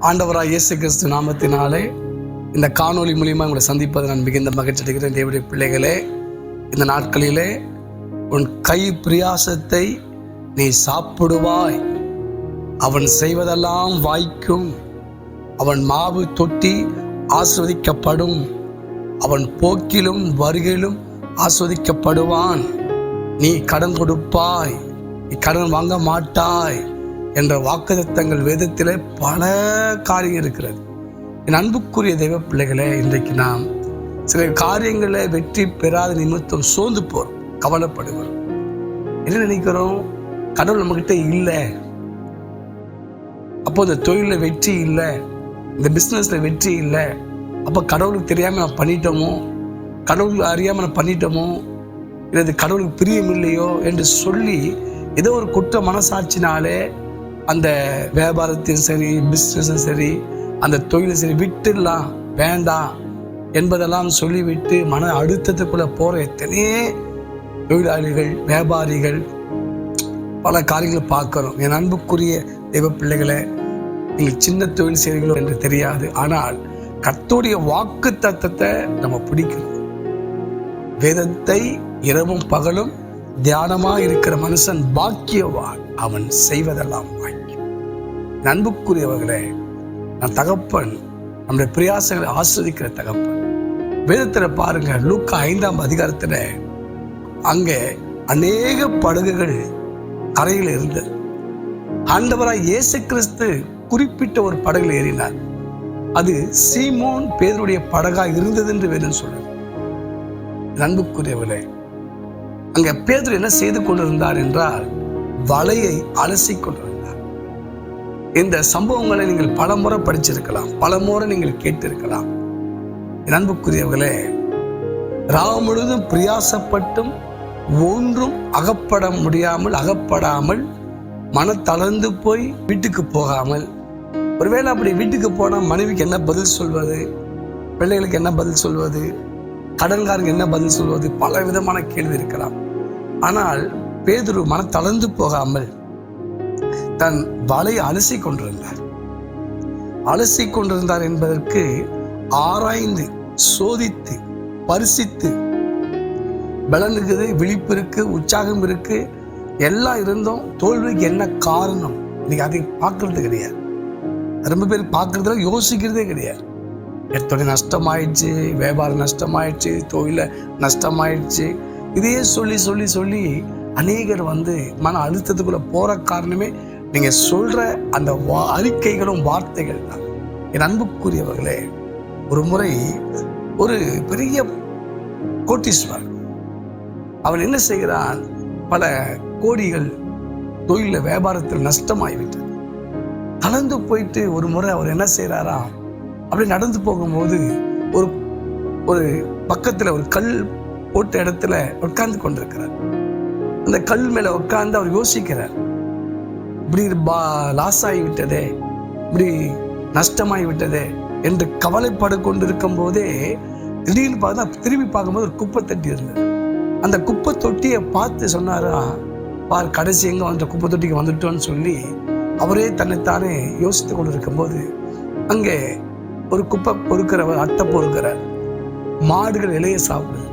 ஆண்டவராய் இயேசு கிறிஸ்து நாமத்தினாலே இந்த காணொளி மூலியமாக உங்களை சந்திப்பது நான் மிகுந்த மகிழ்ச்சி அடைகிறேன். தேவனுடைய பிள்ளைகளே, இந்த நாட்களிலே உன் கை பிரயாசத்தை நீ சாப்பிடுவாய், அவன் செய்வதெல்லாம் வாய்க்கும், அவன் மாவு தொட்டி ஆஸ்வதிக்கப்படும், அவன் போக்கிலும் வருகையிலும் ஆஸ்வதிக்கப்படுவான், நீ கடன் கொடுப்பாய், நீ கடன் வாங்க மாட்டாய் என்ற வாக்குத்தத்தங்கள் வேதத்திலே பல காரியம் இருக்கிறது. என் அன்புக்குரிய தெய்வ பிள்ளைகளே, இன்றைக்கு நாம் சில காரியங்களை வெற்றி பெறாத நிமித்தம் சோர்ந்து போகிறோம், கவலைப்படுகிறோம். என்ன நினைக்கிறோம்? கடவுள் நம்மகிட்ட இல்லை, அப்போ இந்த தொழிலில் வெற்றி இல்லை, இந்த பிஸ்னஸ்ல வெற்றி இல்லை, அப்போ கடவுளுக்கு தெரியாமல் நான் பண்ணிட்டோமோ, கடவுளுக்கு அறியாமல் நான் பண்ணிட்டோமோ, இல்லை கடவுளுக்கு பிரியம் இல்லையோ என்று சொல்லி ஏதோ ஒரு குற்ற மனசாட்சினாலே அந்த வியாபாரத்தையும் சரி, பிஸ்னஸும் சரி, அந்த தொழிலும் சரி விட்டுடலாம், வேண்டாம் என்பதெல்லாம் சொல்லிவிட்டு மன அழுத்தத்துக்குள்ள போற எத்தனையே தொழிலாளிகள், வியாபாரிகள் பல காரியங்களை பார்க்கிறோம். என் அன்புக்குரிய தெய்வ பிள்ளைகளை, நீங்கள் சின்ன தொழில் செய்கிறீர்களோ என்று தெரியாது, ஆனால் கர்த்தருடைய வாக்கு தத்தத்தை நம்ம பிடிக்கணும். வேதத்தை இரவும் பகலும் தியானமா இருக்கிற மனுஷன் பாக்கியவான், அவன் செய்வதெல்லாம் வாய்க்கும். அன்புக்குரியவர்களே, நான் தகப்பன் நம்முடைய பிரயாசங்களை ஆஸ்வதிக்கிற தகப்பன். வேதத்துல பாருங்க, லூக்கா 5ஆம் அதிகாரத்துல அங்கே அநேக படகுகள் கரையில் இருந்தது. ஆண்டவராய் இயேசு கிறிஸ்து குறிப்பிட்ட ஒரு படகுல ஏறினார். அது சீமோன் பேதுருடைய படகா இருந்தது என்று வேதம் சொல்லுது. அன்புக்குரியவர்களே, அங்க பேதுரு என்ன செய்து கொண்டிருந்தார் என்றால் வலையை அலசி கொண்டிருந்தார். இந்த சம்பவங்களை நீங்கள் பல முறை படிச்சிருக்கலாம், பல முறை நீங்கள் கேட்டிருக்கலாம். அன்புக்குரியவர்களே, ராவு முழுதும் பிரயாசப்பட்டும் ஒன்றும் அகப்படாமல் மன தளர்ந்து போய் வீட்டுக்கு போகாமல், ஒருவேளை அப்படி வீட்டுக்கு போனால் மனைவிக்கு என்ன பதில் சொல்வது, பிள்ளைகளுக்கு என்ன பதில் சொல்வது, கடன்காரங்க என்ன பதில் சொல்வது, பல விதமான கேள்வி இருக்கலாம். ஆனால் பேதுரு மன தளர்ந்து போகாமல் தன் வலையை அலசி கொண்டிருந்தார் என்பதற்கு ஆராய்ந்து சோதித்து பரிசித்து, பலன் இருக்குது, விழிப்பு இருக்கு, உற்சாகம் இருக்கு, எல்லாம் இருந்தும் தோல்விக்கு என்ன காரணம் இன்னைக்கு அதை பார்க்கறது கிடையாது. ரொம்ப பேர் பார்க்கறதுல யோசிக்கிறதே கிடையாது. எடுத்தோடனே நஷ்டமாயிடுச்சு, வியாபாரம் நஷ்டமாயிடுச்சு, தொழில நஷ்டமாயிடுச்சு, இதையே சொல்லி சொல்லி சொல்லி அநேகர் மன அழுத்தத்துக்குள்ள போற காரணமே நீங்க சொல்ற அந்த அறிக்கைகளும் வார்த்தைகள் தான். என் அன்புக்குரியவர்களே, ஒரு முறை ஒரு பெரிய கோட்டீஸ்வரர் அவன் என்ன செய்கிறான், பல கோடிகள் தொழில வியாபாரத்தில் நஷ்டமாகிவிட்டது. கலந்து போயிட்டு ஒரு முறை அவர் என்ன செய்யறாரா, அப்படி நடந்து போகும்போது ஒரு ஒரு பக்கத்துல ஒரு கல் போட்ட இடத்துல உட்கார்ந்து கொண்டிருக்கிறார். அந்த கல் மேல உட்கார்ந்து அவர் யோசிக்கிறார், இப்படி லாஸ் ஆகிவிட்டதே, இப்படி நஷ்டமாகி விட்டதே என்று கவலைப்பட கொண்டிருக்கும் போதே திடீர்னு பார்த்தா திரும்பி பார்க்கும்போது ஒரு குப்பை தொட்டி இருந்தது. அந்த குப்பை தொட்டியை பார்த்து சொன்னாரா, பார் கடைசி எங்க வந்து குப்பை தொட்டிக்கு வந்துட்டோன்னு சொல்லி அவரே தன்னைத்தானே யோசித்து கொண்டிருக்கும் போது அங்கே ஒரு குப்பை பொறுக்கிறவர் அட்டை பொறுக்கிறார். மாடுகள் இலையை சாப்பிடுது,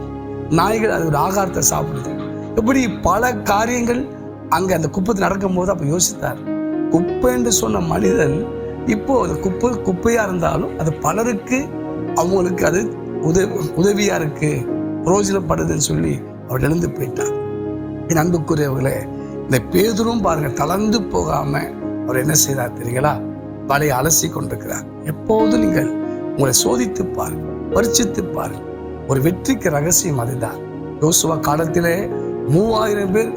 நாய்கள் அதோட ஆகாரத்தை சாப்பிடுது. இப்படி பல காரியங்கள் அங்க அந்த குப்பத்தை நடக்கும் போது அப்ப யோசித்தார், குப்பை என்று சொன்ன மனிதன் இப்போ அது குப்பையா இருந்தாலும் அது பலருக்கு அவங்களுக்கு அது உதவியா இருக்கு, பிரயோஜனப்படுதுன்னு சொல்லி அவர் எழுந்து போயிட்டார். என் அன்புக்குரியவர்களே, இந்த பேதுரும் பாருங்க தளர்ந்து போகாம அவர் என்ன செய்தார் தெரியுங்களா, வலையை அலசி கொண்டிருக்கிறார். எப்போதும் நீங்கள் உங்களை சோதித்து பாருங்க, பரிசித்து பாருங்க. ஒரு வெற்றிக்கு ரகசியம் அதுதான். யோசுவா காலத்திலே 3000 பேர்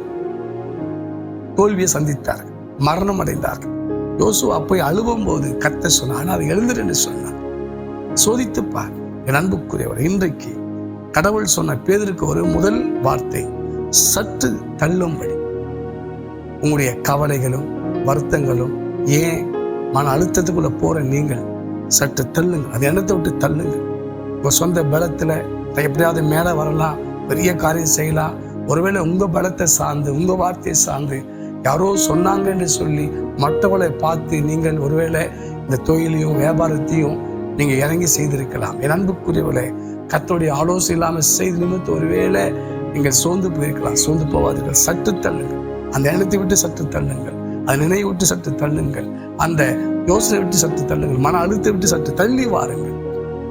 தோல்வியை சந்தித்தார்கள், மரணம் அடைந்தார்கள். யோசுவா போய் அழுவும் போது கர்த்தர் சொன்னார், ஆனால் அதை எழுந்துரு என்று சொன்னார். சோதித்துப்பார். என் அன்புக்குரியவர், இன்றைக்கு கடவுள் சொன்ன பேதருக்கு ஒரு முதல் வார்த்தை, சற்று தள்ளும்படி. உங்களுடைய கவலைகளும் வருத்தங்களும், ஏன் மன அழுத்தத்துக்குள்ள போற நீங்கள் சற்று தள்ளுங்கள், அது எண்ணத்தை விட்டு தள்ளுங்கள். உங்க சொந்த பலத்துல எப்படியாவது மேலே வரலாம், பெரிய காரியம் செய்யலாம். ஒருவேளை உங்க பலத்தை சார்ந்து, உங்க வார்த்தையை சார்ந்து யாரோ சொன்னாங்க என்று சொல்லி மற்றவர்களை பார்த்து நீங்கள் ஒருவேளை இந்த தொழிலையும் வியாபாரத்தையும் நீங்க இறங்கி செய்திருக்கலாம். என் அன்புக்குரியவர்களே, கர்த்தருடைய ஆலோசனை இல்லாமல் செய்த நிமித்தம் ஒருவேளை நீங்கள் சோர்ந்து போயிருக்கலாம். சோர்ந்து போவாதீர்கள், சற்று தள்ளுங்கள். அந்த எண்ணத்தை விட்டு சற்று தள்ளுங்கள், அந்த நினைவை விட்டு சற்று தள்ளுங்கள், அந்த யோசனை விட்டு சற்று தள்ளுங்கள், மன அழுத்தை விட்டு சற்று தள்ளி வாருங்கள்.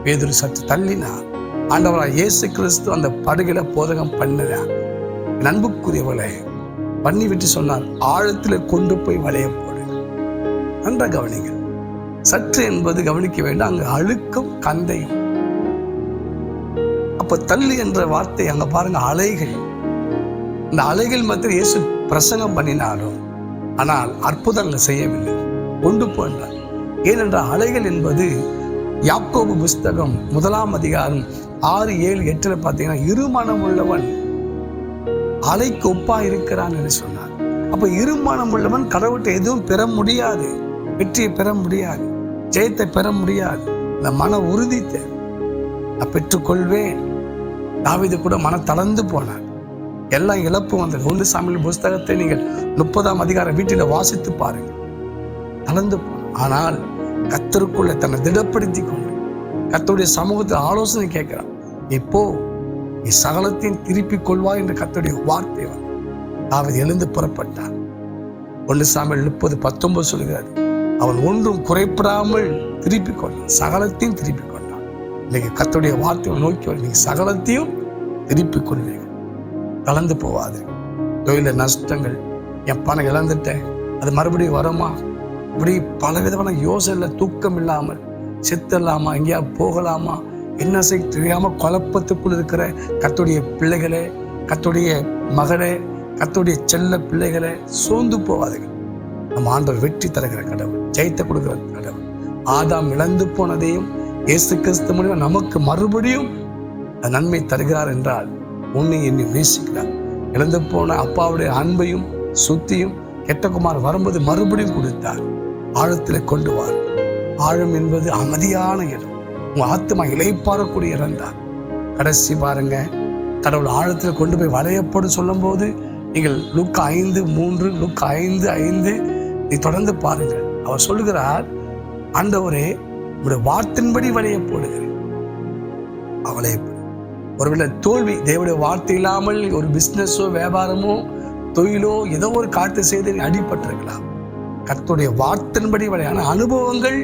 பேதுரு சற்று தள்ளினார். ஆண்டவராய் இயேசு கிறிஸ்து அந்த படகுல போதகம் பண்ணினார். என் அன்புக்குரியவர்களே, பண்ணி விட்டு சொன்னார், ஆழத்துல கொண்டு போய் வளைய போடு. நன்றா கவனிங்க. சற்று என்பது கவனிக்க வேண்டாம், அங்கு அழுக்கும் கந்தையும். அப்ப தள்ளி என்ற வார்த்தை அங்க பாருங்க, அலைகள். இந்த அலைகள் மாத்திரம் இயேசு பிரசங்கம் பண்ணினாலும் ஆனால் அற்புதங்கள் செய்யவில்லை, கொண்டு போன்றார். ஏனென்றால் அலைகள் என்பது யாக்கோபு புஸ்தகம் 1 அதிகாரம் 6, 7, 8 பார்த்தீங்கன்னா, இருமனம் உள்ளவன் அலைக்கு ஒப்பா இருக்கிறான் என்று சொன்னார். அப்ப இருமனம் உள்ளவன் கடவுள்கிட்ட எதுவும் பெற முடியாது, வெற்றியை பெற முடியாது, ஜெயத்தை பெற முடியாது. இந்த மன உறுதி நான் பெற்றுக்கொள்வேன். தாவீது கூட மன தளர்ந்து போனார், எல்லாம் இழப்பு வந்தது. 1 சாமுவேல் புஸ்தகத்தை நீங்கள் 30 அதிகாரம் வீட்டில வாசித்து பாருங்க. தளர்ந்து போனார், ஆனால் கர்த்தருக்குள்ள தன்னை திடப்படுத்தி கொண்டு கர்த்தருடைய சமூகத்தில் ஆலோசனை கேட்கிறார். இப்போ நீ சகலத்தையும் திருப்பிக் கொள்வாய் என்று கர்த்தருடைய வார்த்தை வந்து தாவீது எழுந்து புறப்பட்டார். 1 சாமுவேல் 30:19 சொல்கிறார், அவன் ஒன்றும் குறைப்படாமல் திருப்பிக் கொண்டான், சகலத்தையும் திருப்பிக் கொண்டான். இன்னைக்கு கர்த்தருடைய வார்த்தையை நோக்கி நீங்க சகலத்தையும் திருப்பிக் கொள்வீங்க. கலந்து போவாது. தொழில நஷ்டங்கள், என் பணம் இழந்துட்டேன், அது மறுபடியும் வருமா, இப்படி பல விதமான யோசனை, தூக்கம் இல்லாமல் செத்தலாமா, எங்கேயா போகலாமா, என்ன செய்ய தெரியாம குழப்பத்துக்குள் இருக்கிற கர்த்தருடைய பிள்ளைகளே, கர்த்தருடைய மகளே, கர்த்தருடைய செல்ல பிள்ளைகளே, சோர்ந்து போவாதுங்க. நம்ம ஆண்டவர் வெற்றி தருகிற கடவுள், ஜெயத்தை கொடுக்கிற கடவுள். ஆதாம் இழந்து போனதையும் இயேசு கிறிஸ்து மூலமா நமக்கு மறுபடியும் நன்மை தருகிறார் என்றால் உன்னை என்னை நேசிக்கிறார். இழந்து போன அப்பாவுடைய அன்பையும் சுத்தியும் கெட்டகுமார் வரும்போது மறுபடியும் கொடுத்தார். ஆழத்தில் கொண்டு வார். ஆழம் என்பது அமைதியான இடம், உங்க ஆத்மா இளைப்பாறக்கூடிய இடம் தான். கடைசி பாருங்க, கடவுள் ஆழத்தில் கொண்டு போய் வளையப்படும் சொல்லும் போது நீங்கள் லூக்கா 5:3, லூக்கா 5:5 நீ தொடர்ந்து பாருங்கள். அவர் சொல்லுகிறார், ஆண்டவரே உங்களுடைய வார்த்தையின்படி வளைய போடுகிறேன். அவளை ஒருவேளை தோல்வி, தேவனுடைய வார்த்தை இல்லாமல் ஒரு பிசினஸோ வியாபாரமோ தொழிலோ ஏதோ ஒரு காரியத்தை செய்து அடிபட்டிருக்கலாம். கர்த்தருடைய வார்த்தையின்படி வளையான அனுபவங்கள்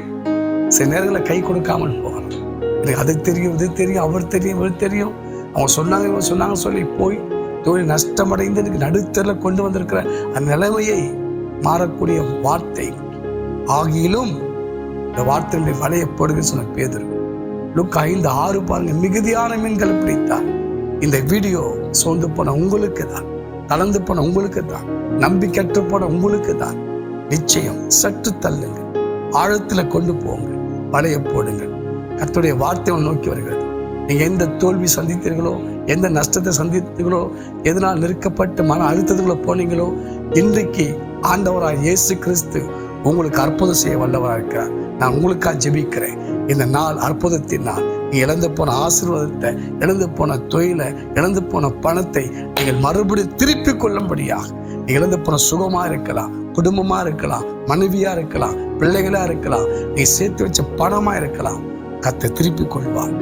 சில நேரங்களில் கை கொடுக்காமல் போகலாம். எனக்கு அது தெரியும், இது தெரியும், அவர் தெரியும், இவர் தெரியும், அவங்க சொன்னாங்க, இவங்க சொன்னாங்க சொல்லி போய் தொழில் நஷ்டமடைந்து எனக்கு நடுத்தரில் கொண்டு வந்திருக்கிற அந்த நிலைமையை மாறக்கூடிய வார்த்தை ஆகிலும் இந்த வார்த்தையினுடைய வளைய போடுகிற சொன்ன பேதுரு. லூக்கா 5:6 பாருங்க, மிகுதியான மீன்கள் பிடித்தார். இந்த வீடியோ சோர்ந்து போன உங்களுக்கு தான், கலந்து போன உங்களுக்கு தான், நம்பிக்கற்று போன உங்களுக்கு தான். நிச்சயம் சற்று தள்ளுங்க, ஆழத்துல கொண்டு போங்க, வளைய போடுங்கள். கர்த்தருடைய வார்த்தையை நோக்கி வருகிறது. நீங்க எந்த தோல்வி சந்தித்தீர்களோ, எந்த நஷ்டத்தை சந்தித்தீர்களோ, எதனால் நெருக்கப்பட்டு மன அழுத்தத்துக்குள்ள போனீங்களோ, இன்றைக்கு ஆண்டவராய் இயேசு கிறிஸ்து உங்களுக்கு அற்புதம் செய்ய வல்லவராக இருக்கிறார். நான் உங்களுக்காக ஜெபிக்கிறேன். இந்த நாள் அற்புதத்தின் நாள். நீ இழந்து போன ஆசீர்வாதத்தை, இழந்து போன தொழிலை, இழந்து போன பணத்தை நீங்கள் மறுபடியும் திருப்பி கொள்ளும்படியாக, நீ இழந்து போன சுகமா இருக்கலாம், குடும்பமா இருக்கலாம், மனைவியா இருக்கலாம், பிள்ளைகளா இருக்கலாம், நீ சேர்த்து வச்ச பணமா இருக்கலாம், கர்த்தர் திருப்பி கொள்வார்.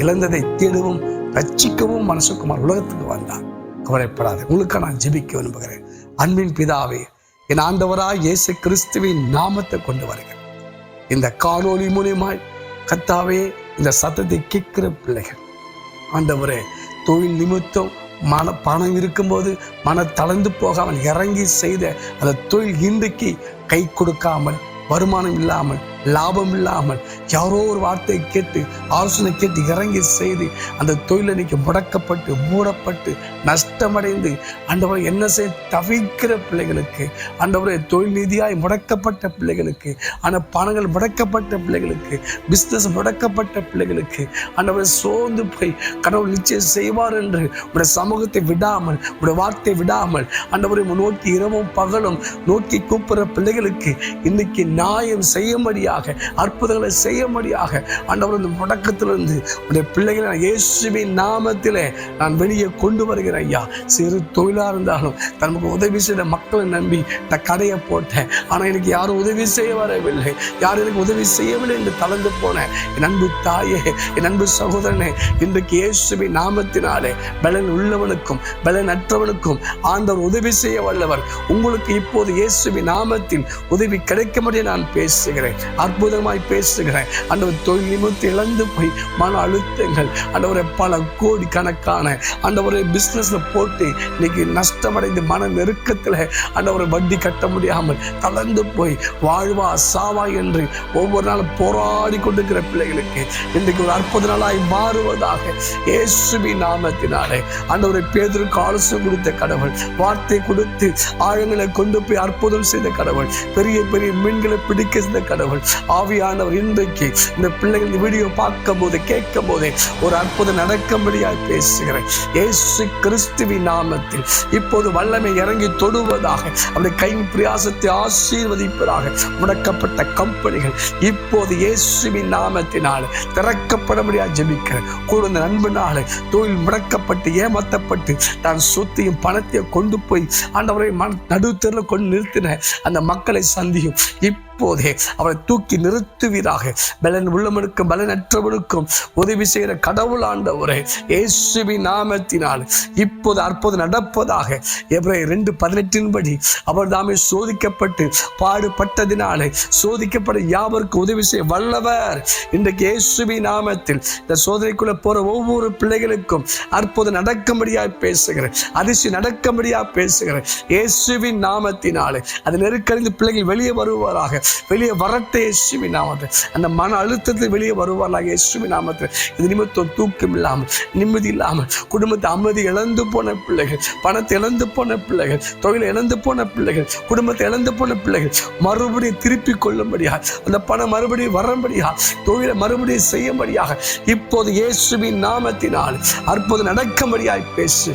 இழந்ததை தேடவும் ரட்சிக்கவும் மனசுக்குமார் உலகத்துக்கு வந்தார். கவலைப்படாது. உங்களுக்காக நான் ஜெபிக்க விரும்புகிறேன். அன்பின் பிதாவே, என் ஆண்டவராய் இயேசு கிறிஸ்துவின் நாமத்தை கொண்டு வருகிறேன். இந்த காணொளி மூலியமாய் கர்த்தாவே, இந்த சத்தத்தை கேட்கிற பிள்ளைகள் ஆண்டவரே, தொழில் நிமித்தம் பணம் இருக்கும்போது மன தளர்ந்து போகாமல் இறங்கி செய்த அந்த தொழில் இன்றைக்கு கை கொடுக்காமல், வருமானம் இல்லாமல், லாபம் இல்லாமல், யாரோ ஒரு வார்த்தையை கேட்டு ஆலோசனை கேட்டு இறங்கி செய்து அந்த தொழில் இன்னைக்கு முடக்கப்பட்டு மூடப்பட்டு நஷ்டமடைந்து ஆண்டவரை என்ன செய்ய தவிக்கிற பிள்ளைகளுக்கு, ஆண்டவரை தொழில் நீதியாய் முடக்கப்பட்ட பிள்ளைகளுக்கு, ஆனால் பணங்கள் முடக்கப்பட்ட பிள்ளைகளுக்கு, பிஸ்னஸ் முடக்கப்பட்ட பிள்ளைகளுக்கு ஆண்டவரை சோர்ந்து போய் கடவுள் நிச்சயம் செய்வார் என்று உடைய சமூகத்தை விடாமல், உடைய வார்த்தை விடாமல் ஆண்டவரை நோக்கி இரவும் பகலும் நோக்கி கூப்பிடுற பிள்ளைகளுக்கு இன்னைக்கு நியாயம் செய்யும்படியாக செய்யும்படியாக, அற்புதங்களை செய்யும்படியாக ஆண்டவர் இந்த முடக்கத்திலிருந்து உடைய பிள்ளைகளை இயேசுவின் நாமத்திலே நான் வெளியே கொண்டு வருகிறேன் ஐயா. சிறு தொழிலாக இருந்தாலும் தனக்கு உதவி செய்த மக்களை நம்பி நான் கடையை போட்டேன், ஆனால் எனக்கு யாரும் உதவி செய்ய வரவில்லை, யாரும் எனக்கு உதவி செய்யவில்லை என்று தளர்ந்து போனேன். என் அன்பு தாயே, என் அன்பு சகோதரனே, இன்றைக்கு இயேசுவின் நாமத்தினாலே பலன் உள்ளவனுக்கும் பலன் அற்றவனுக்கும் ஆண்டவர் உதவி செய்ய வல்லவர். உங்களுக்கு இப்போது இயேசுவின் நாமத்தில் உதவி கிடைக்கும்படி நான் பேசுகிறேன், அற்புதமாய் பேசுகிறேன். ஆண்டவர் தொழில் நிமித்து இழந்து போய் மன அழுத்தங்கள், ஆண்டவரை பல கோடி கணக்கான ஆண்டவரை பிசினஸ்ல போட்டு இன்னைக்கு நஷ்டமடைந்து மன நெருக்கத்தில் ஆண்டவரை வட்டி கட்ட முடியாமல் தளர்ந்து போய் வாழ்வா சாவா என்று ஒவ்வொரு நாளும் போராடி கொண்டிருக்கிற பிள்ளைகளுக்கு இன்றைக்கு ஒரு அற்புத நாளாய் மாறுவதாக இயேசுவின் நாமத்தினாலே. ஆண்டவரை பேதுருக்கு ஆலோசனை கொடுத்த கடவுள், வார்த்தை கொடுத்து ஆழங்களை கொண்டு போய் அற்புதம் செய்த கடவுள், பெரிய பெரிய மீன்களை பிடிக்க செய்த கடவுள், ஆவியானவர் இன்றைக்கு இந்த பிள்ளைகள் இந்த வீடியோ பார்க்கும் போது கேட்கும் போதே ஒரு அற்புதம் நடக்கும்படியாக பேசுகிறேன். இயேசு கிறிஸ்துவின் நாமத்தில் இப்போது வல்லமை இறங்கி தொடுவதாக, அவருடைய கையின் பிரயாசத்தை ஆசீர்வதிப்பதாக. முடக்கப்பட்ட கம்பெனிகள் இப்போது இயேசுவின் நாமத்தினால் திறக்கப்படும்படியாக ஜெபிக்கிறேன். கூட நண்பனால தொழில் முடக்கப்பட்டு ஏமாற்றப்பட்டு நான் சொத்தையும் பணத்தையும் கொண்டு போய் ஆண்டவரை நடுத்தரில் கொண்டு நிறுத்தின அந்த மக்களை சந்தியும் இப்போதே அவரை தூக்கி நிறுத்துவீராக. பலன் உள்ளவனுக்கும் பலனற்றவனுக்கும் உதவி செய்கிற கடவுள் ஆண்டவரே, இயேசுவின் நாமத்தினால் இப்போது அற்புதம் நடப்பதாக. எபிரேயர் 2:18 படி அவர் தாமே சோதிக்கப்பட்டு பாடுபட்டதினாலே சோதிக்கப்பட யாவருக்கும் உதவி செய்ய வல்லவர். இன்றைக்கு இயேசுவின் நாமத்தில் இந்த சோதனைக்குள்ள போற ஒவ்வொரு பிள்ளைகளுக்கும் அற்புதம் நடக்கும்படியாக பேசுகிறேன், அதிர்ச்சி நடக்கும்படியாக பேசுகிறேன். இயேசுவின் நாமத்தினாலே அது நெருக்கடிந்து பிள்ளைகள் வெளியே வருவாராக, வெளியே வரட்ட இயேசுவின் நாமத்தில். அந்த மன அழுத்தத்தில் வெளியே வருவாராக இயேசுவின் நாமத்தில். இது நிமித்தம் தூக்கம் இல்லாமல் நிம்மதி இல்லாமல் குடும்பத்தை அமைதி இழந்து போன பிள்ளைகள், பணத்தை இழந்து போன பிள்ளைகள், தொழிலை இழந்து போன பிள்ளைகள், குடும்பத்தை இழந்து போன பிள்ளைகள் மறுபடியும் திருப்பி கொள்ளும்படியாக, அந்த பணம் மறுபடியும் வரும்படியாக, தொழிலை மறுபடியும் செய்யும்படியாக இப்போது இயேசுவின் நாமத்தினால் அற்புதம் நடக்கும்படியாய் பேசு,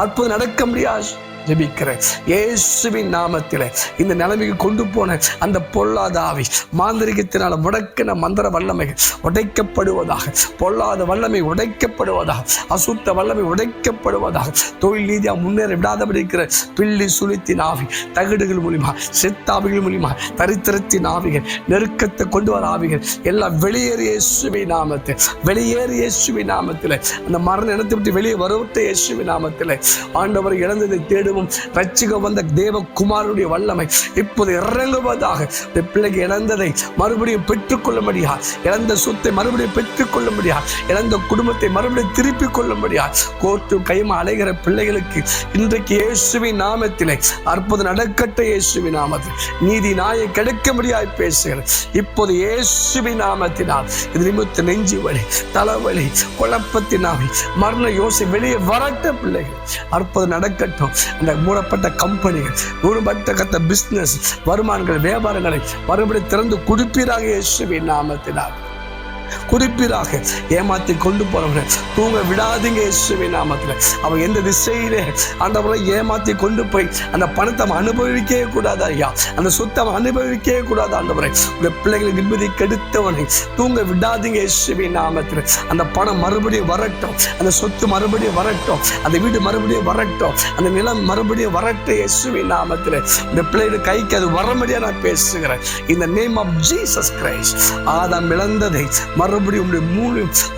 அற்புதம் நடக்கும்படியாக ஜெபிக்கிறேன். இயேசுவின் நாமத்திலே இந்த நிலைமைக்கு கொண்டு போன அந்த பொல்லாத ஆவி, மாந்திரிகத்தினால முடக்கின மந்திர வல்லமைகள் உடைக்கப்படுவதாக, பொல்லாத வல்லமை உடைக்கப்படுவதாக, அசுத்த வல்லமை உடைக்கப்படுவதாக, தொழில் ரீதியாக முன்னேற விடாதபடி இருக்கிற பில்லி சுழித்தின் ஆவி, தகடுகள் மூலியமா, செத்தாவிகள் மூலியமா, தரித்திரத்தின் ஆவிகள், நெருக்கத்தை கொண்டு வர ஆவிகள் எல்லாம் வெளியேறிய இயேசுவின் நாமத்தில், வெளியேறிய இயேசுவின் நாமத்தில். அந்த மரண இனத்தை விட்டு வெளியே வருவட்ட இயேசுவின் நாமத்தில். ஆண்டவர் இழந்ததை தேடும் ரட்சிக்க வந்த தேவகுமாரனுடைய வல்லமை இப்போது இறங்குவதாக. பிள்ளைக்கு இழந்ததை மறுபடியும் பெற்றுக்கொள்ளும்படியா, இழந்த சொத்தை மறுபடியும் பெற்றுக்கொள்ளும்படியா, இழந்த குடும்பத்தை மறுபடியும் திருப்பிக் கொள்ளும்படியா கோர்ட்டு கைமா அலைகிற பிள்ளைகளுக்கு இன்றைக்கு இயேசுவின் நாமத்திலே அற்புதம் நடக்கட்ட. இயேசுவின் நாமத்தில் நீதி நாயை கிடைக்கும்படியாய் பேசுகிறேன் இப்போது இயேசுவின் நாமத்தினால். இது நிமித்த நெஞ்சு வலி, தலைவலி, குழப்பத்தின் ஆவி, மரண யோசனை வெளியே வரட்ட பிள்ளைகள் அற்புதம் நடக்கட்டும். அந்த மூடப்பட்ட கம்பெனிகள், மூடப்பட்ட பிசினஸ் வருமானங்கள், வியாபாரங்களை மறுபடியும் திறந்து குடிப்பீராக இயேசுவின் நாமத்தினால். குறிப்பீராக. ஏமாத்தி கொண்டு போறவங்க தூங்க விடாதீங்க இயேசுவின் நாமத்தில். அவன் எந்த திசையிலே ஆண்டவரை ஏமாத்தி கொண்டு போய் அந்த பணத்தை அவன் அனுபவிக்கவே கூடாது ஐயா, அந்த சொத்தை அவன் அனுபவிக்கவே கூடாது ஆண்டவரை. உங்க பிள்ளைகளை நிம்மதி கெடுத்தவனை தூங்க விடாதீங்க இயேசுவின் நாமத்தில். அந்த பணம் மறுபடியும் வரட்டும், அந்த சொத்து மறுபடியும் வரட்டும், அந்த வீடு மறுபடியும் வரட்டும், அந்த நிலம் மறுபடியும் வரட்டும் இயேசுவின் நாமத்தில். இந்த பிள்ளைகள் கைக்கு அது வரம்படியா நான் பேசுகிறேன். இந்த நேம் ஆஃப் ஜீசஸ் கிரைஸ்ட். ஆதாம் இழந்ததை மறுபடியும்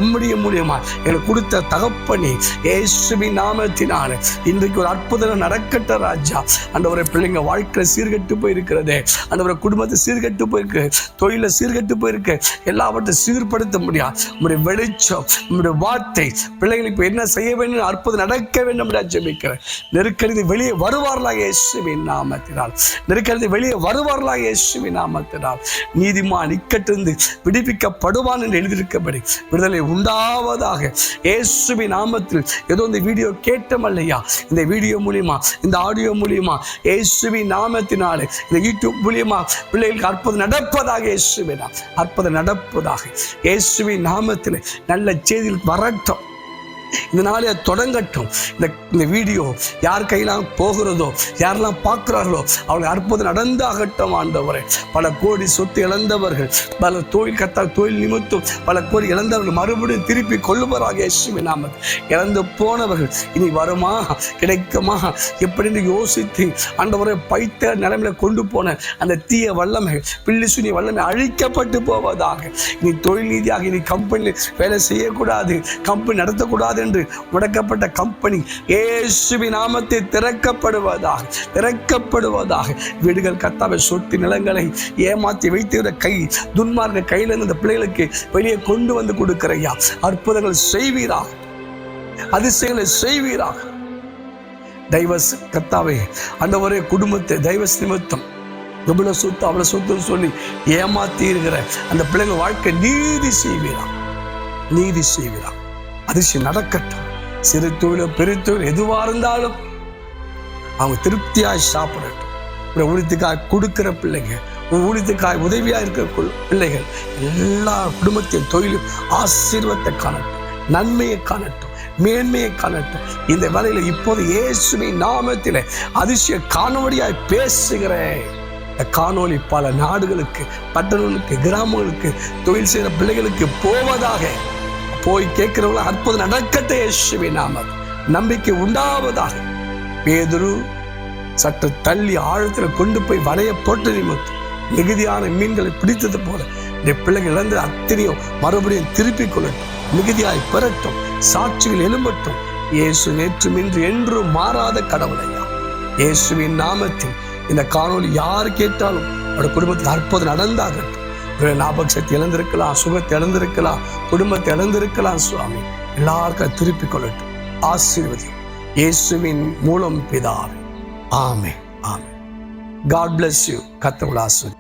உம்முடைய மூலியமா எனக்கு கொடுத்த தகப்பனே இயேசுவின் நாமத்தினால இன்றைக்கு ஒரு அற்புதம் நடக்கட்ட ராஜா. ஆண்டவரே, பிள்ளைங்க வாழ்க்கையில சீர்கெட்டு போயிருக்கிறதே, ஆண்டவரே குடும்பத்தை சீர்கெட்டு போயிருக்கு, தொழில சீர்கெட்டு போயிருக்கு, எல்லாவற்றையும் சீர்படுத்த முடியாது. உங்களுடைய வெளிச்சம், உங்களுடைய வார்த்தை பிள்ளைங்களுக்கு என்ன செய்ய வேண்டும், அற்புதம் நடக்க வேண்டும் ஜெபிக்கிறேன். நெருக்கடி வெளியே வருவார்களாக இயேசுவின் நாமத்தினால், நெருக்கடி வெளியே வருவார்களாக இயேசுவின் நாமத்தினால். நீதிமான் இக்கட்டிலிருந்து விடுவிக்கப்படுவான் என்று எழுதியிருக்கபடி விடுதலை உண்டாவதாக இயேசுவின் நாமத்தில். ஏதோ இந்த வீடியோ கேட்டமல்லையா, இந்த வீடியோ மூலியமா, இந்த ஆடியோ மூலியமா இயேசுவின் நாமத்தினாலே இந்த யூடியூப் மூலியமா பிள்ளைகளுக்கு அற்புதம் நடப்பதாக, இயேசுவின் அற்புதம் நடப்பதாக இயேசுவின் நாமத்தில். நல்ல செய்திகள் வரட்டும், இந்த நாளை தொடங்கட்டும். இந்த வீடியோ யார் கையெல்லாம் போகிறதோ, யாரெல்லாம் பார்க்கிறார்களோ அவர்கள் அற்புதம் நடந்தாகட்டும் ஆண்டவரே. பல கோடி சொத்து இழந்தவர்கள், பல தொழில் நிமித்தம் பல கோடி இழந்தவர்கள் மறுபடியும் திருப்பி கொள்ளுவராக இயேசுவின் நாமத்தில். இழந்து போனவர்கள் இனி வருமா கிடைக்குமா எப்படின்னு யோசித்து ஆண்டவரை பைத்த நிலைமையில கொண்டு போன அந்த தீய வல்லமை, பில்லிசுனி வல்லமை அழிக்கப்பட்டு போவதாக. இனி தொழில் ரீதியாக இனி கம்பெனி வேலை செய்யக்கூடாது, கம்பெனி நடத்தக்கூடாது என்று முடக்கப்பட்ட கம்பெனி இயேசுவின் நாமத்தில் திறக்கப்படுவதாக. வீடுகள் கர்த்தாவே, சொத்து நிலங்களை ஏமாற்றி வைத்திருந்த கை, துன்மார்க்க கையிலிருந்து இந்த பிள்ளைகளுக்கு வெளியே கொண்டு வந்து கொடுக்கிறையா. அற்புதங்கள் செய்வீராக, அதிசயங்களை செய்வீராக. டைவர்ஸ் கர்த்தாவே ஆண்டவரே, குடும்பத்தை டைவர்ஸ் நிமித்தம் இவ்வளவு சொத்து அவ்வளவு சொத்துன்னு சொல்லி ஏமாத்தி இருக்கிற அந்த பிள்ளைங்க வாழ்க்கை நீதி செய்வீரா. அதிசயம் நடக்கட்டும். சிறு தொழிலோ பெரிய தொழில் எதுவா இருந்தாலும் அவங்க திருப்தியாய் சாப்பிடட்டும். ஊழியத்துக்காய் கொடுக்கிற பிள்ளைங்க, ஊழியத்துக்காய் உதவியா இருக்கிற பிள்ளைகள் எல்லா குடும்பத்தின் தொழிலும் ஆசீர்வாதத்தை காணட்டும், நன்மையை காணட்டும், மேன்மையை காணட்டும். இந்த வேளையில இப்போது இயேசுவின் நாமத்திலே அதிசய காணொளியாய் பேசுகிறேன். காணொளி பல நாடுகளுக்கு, பட்டணங்களுக்கு, கிராமங்களுக்கு, தொழில் செய்கிற பிள்ளைகளுக்கு போவதாக. போய் கேட்கிறவங்கள அற்புதம் நடக்கட்ടെ இயேசுவின் நாமத்தில். நம்பிக்கை உண்டாவதாக. பேதுரு சற்று தள்ளி ஆழத்தில் கொண்டு போய் வலைய போட்டு நிமித்தம் மிகுதியான மீன்களை பிடித்தது போல இந்த பிள்ளைகள் இழந்து அத்தனையும் மறுபடியும் திருப்பிக் கொள்ளட்டும், மிகுதியாய் பெறட்டும், சாட்சிகள் எழும்பட்டும். இயேசு நேற்றும் இன்று என்றும் மாறாத கடவுளையா. இயேசுவின் நாமத்தில் இந்த காணொளி யார் கேட்டாலும் அவருடைய குடும்பத்தில் அற்புதம் நடந்தாகட்டும். ஞாபக சக்தி இழந்திருக்கலாம், சுகத்தை இழந்திருக்கலாம், குடும்பத்தை இழந்திருக்கலாம். சுவாமி எல்லாருக்கும் திருப்பிக் கொள்ளட்டும், ஆசீர்வதி இயேசுவின் மூலம் பிதாவே. ஆமென். God bless you. கர்த்தர் உங்களை ஆசீர்வதிப்பார்.